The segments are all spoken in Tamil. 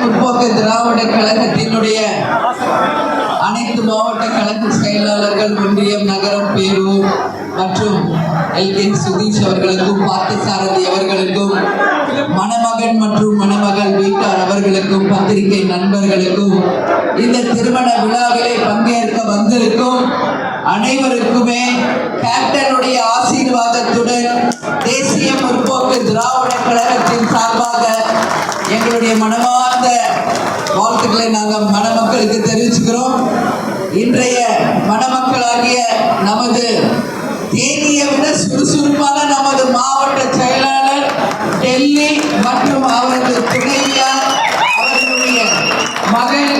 முற்போக்கு திராவிட கழகத்தினுடைய அனைத்து மாவட்ட கழக செயலாளர்கள், ஒன்றியம், நகரம், பேரூர் மற்றும் எல்கேன் சுதீஷ் அவர்களுக்கும், பார்த்தசாரதி அவர்களுக்கும், மணமகன் மற்றும் மணமகள் வீட்டார் அவர்களுக்கும், பத்திரிகை நண்பர்களுக்கும், இந்த திருமண விழாவிலே பங்கேற்க வந்திருக்கும் அனைவருக்குமே கேப்டனுடைய ஆசீர்வாதத்துடன் தேசிய முற்போக்கு திராவிட கழகத்தின் சார்பாக எங்களுடைய மனமார்ந்த வாழ்த்துக்களை நாங்கள் மணமக்களுக்கு தெரிவிச்சுக்கிறோம். இன்றைய மணமக்களாகிய நமது தேனியை விட சுறுசுறுப்பான நமது மாவட்ட செயலாளர் டெல்லி மற்றும் அவரது துணைவியார், அவர்களுடைய மகள்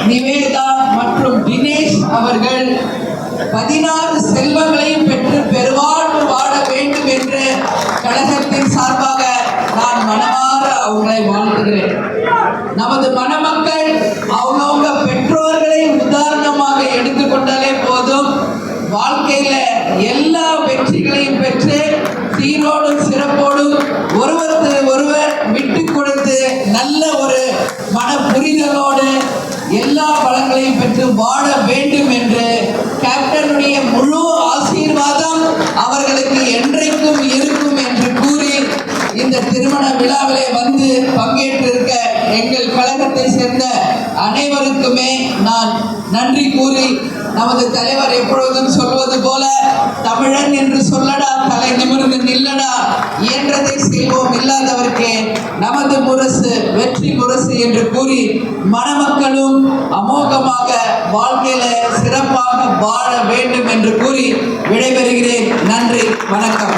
நிவேதா மற்றும் தினேஷ் அவர்கள் 16 செல்வங்களையும் பெற்று பெருவாழ்வு வாழ வேண்டும் என்று கழகத்தின் சார்பாக நான் மனமாற அவங்களை வாழ்த்துகிறேன். நமது மணமக்கள் அவங்கவுங்க பெற்றோர்களை உதாரணமாக எடுத்துக்கொண்டாலே போதும், வாழ்க்கையில எல்லா வெற்றிகளையும் பெற்று சீரோடும் சிறப்போடும் ஒருவருக்கு ஒருவர் விட்டு கொடுத்து நல்ல ஒரு மன புரிதலோடு எல்லா பலங்களையும் பெற்று வாழ வேண்டும் என்று கேப்டனுடைய முழு ஆசீர்வாதம் அவர்களுக்கு என்றைக்கும் இருக்கும் என்று கூறி இந்த திருமண விழாவிலே வந்து பங்கேற்றிருக்க எங்கள் கழகத்தை சேர்ந்த அனைவருக்குமே நான் நன்றி கூறி, நமது தலைவர் எப்பொழுதும் சொல்வது போல, தமிழன் என்று சொல்லடா, தலை நிமிர்ந்து நில்லடா, இயன்றதை செய்வோம், இல்லாதவர்க்கே நமது முரசு வெற்றி முரசு என்று கூறி, மணமக்களும் அமோகமாக வாழ்க்கையில சிறப்பாக வாழ வேண்டும் என்று கூறி விடைபெறுகிறேன். நன்றி, வணக்கம்.